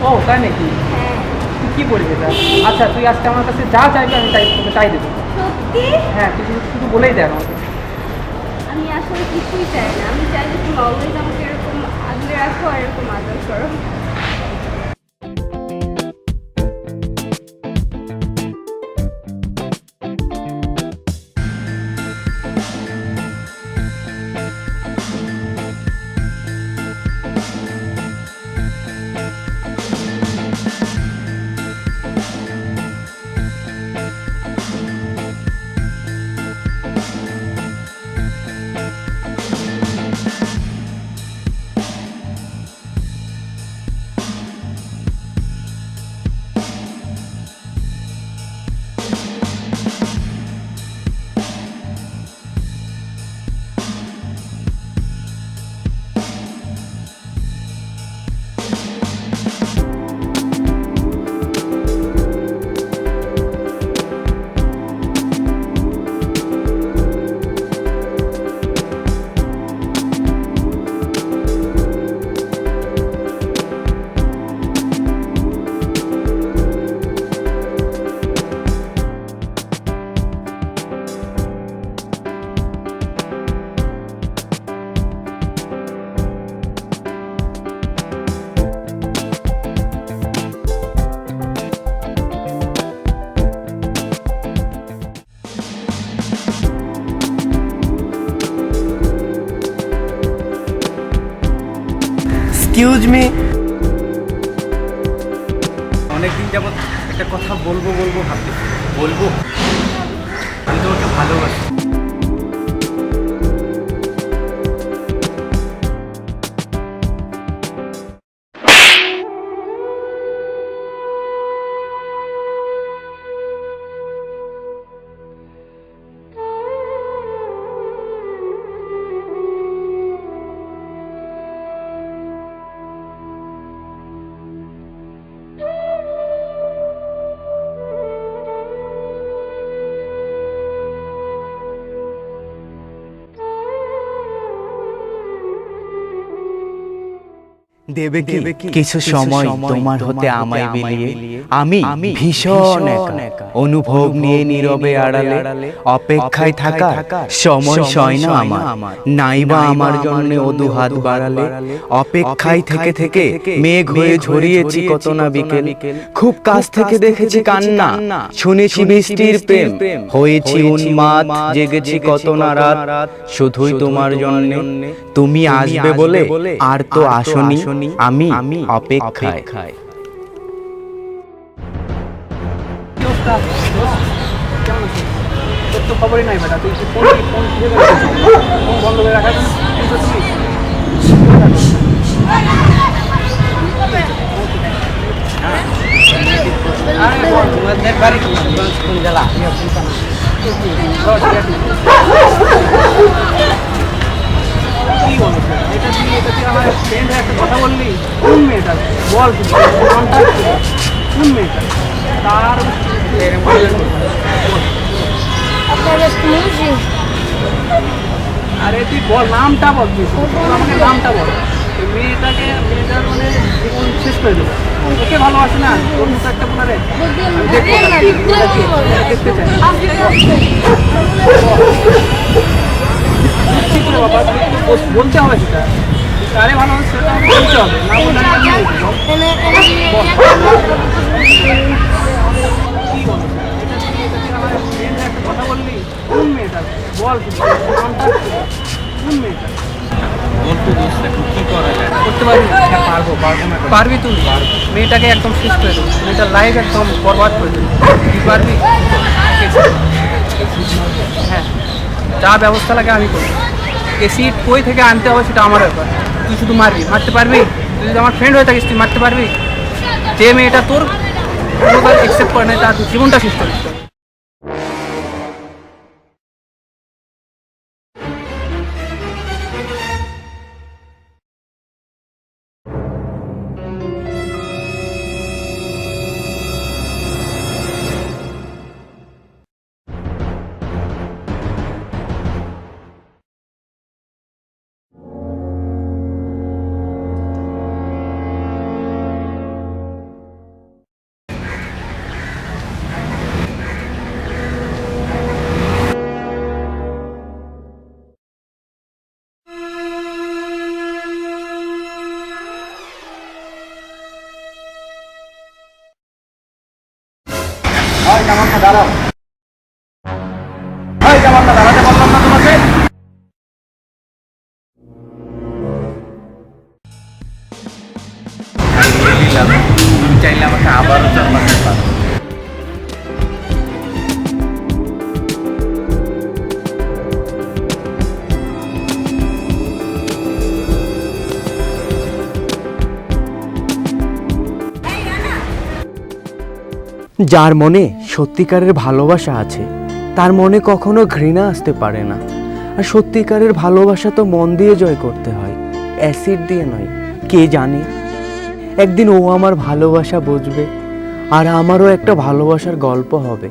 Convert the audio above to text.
ও তাই নাকি? হ্যাঁ। তুই কি বলিস এটা? আচ্ছা তুই আজকে আমার কাছে যা চাইবি আমি তোকে তাই দেবো। সত্যি? হ্যাঁ তুই শুধু বলেই দে আমাকে। আমি আসলে কিছুই চাই না, আমি চাই যে তুমি অলওয়েজ আমাকে এরকম আগলে রাখো আর এরকম আদর করো। এক্সকিউজ মি, অনেকদিন যাবত একটা কথা বলবো বলবো ভাবতেছি। বলবো? আমি তোমাকে ভালোবাসি। দেবে কি কিছু সময় তোমার হতে আমায় বিলিয়ে? আমি ভীষণ একা, অনুভব নিয়ে নীরবে আড়ালে অপেক্ষায় থাকা সময় সয় না আমার, নাইবা আমার জন্য অদু হাত বাড়ালে। অপেক্ষায় থেকে থেকে মেঘ হয়ে ঝরিয়েছি কত না বিকেল, খুব কাছ থেকে দেখেছি কান্না, শুনেছি বৃষ্টির প্রেম, হয়েছি উন্মাদ, জেগেছি কত না রাত, শুধুই তোমার জন্য। তুমি আসবে বলে আর তো আসনি, আমি অপেক্ষায়। তোর তো খবরই নাই বেটা, তুই ফোন ফোন বন্ধ করে রাখার জন্য তুমি তোমাদের বাড়ি কোন জেলা? কি বলো এটা তুই আমার ফ্রেন্ড একটা কথা বললি? কোন মেয়েটা বল, কন্ট্যাক্ট কোন মেয়েটা? তার আরে তুই বল, নামটা বল, তুই আমাকে নামটা বল। মেয়েটার মানে জীবন শেষ করে দেবো, ওকে ভালোবাসে না তোর মতো একটা বোনারে দেখতে চাই। কি করে বাবা, বলতে হবে সেটা, কারে ভালোবাসে সেটা বলতে হবে, না বললে কি বলো এটা তুই আমার ফ্রেন্ড একটা কথা বললি? কোন মেয়েটা বল, নামটা কোন মেয়েটা? বলতো দোস্ত, এখন কি করা যায়? করতে পারবি? পারবো না। পারবি তুই? মেয়েটাকে একদম শেষ করে দেবো, মেয়েটার লাইফ একদম বরবাদ করে দেবো, তুই পারবি? হ্যাঁ, যা ব্যবস্থা লাগে আমি করবো। সিট কই থেকে আনতে হবে সেটা আমার ব্যাপার, তুই শুধু মারবি, মারতে পারবি? তুই যদি আমার ফ্রেন্ড হয়ে থাকিস তুই মারতে পারবি? যে মেয়েটা তোর কোনোবার অ্যাকসেপ্ট করে নাই তার জীবনটা শেষ করে দিতে হবে। দাঁড়াও। এই জামালটা দাঁড়াতে বললাম না তোমাকে? তুমি চাইলে আমাকে আবারও জন্মাতে পারো। যার মনে সত্যিকারের ভালোবাসা আছে তার মনে কখনো ঘৃণা আসতে পারে না। আর সত্যিকারের ভালোবাসা তো মন দিয়ে জয় করতে হয়, অ্যাসিড দিয়ে নয়। কে জানে একদিন ও আমার ভালোবাসা বুঝবে আর আমারও একটা ভালোবাসার গল্প হবে।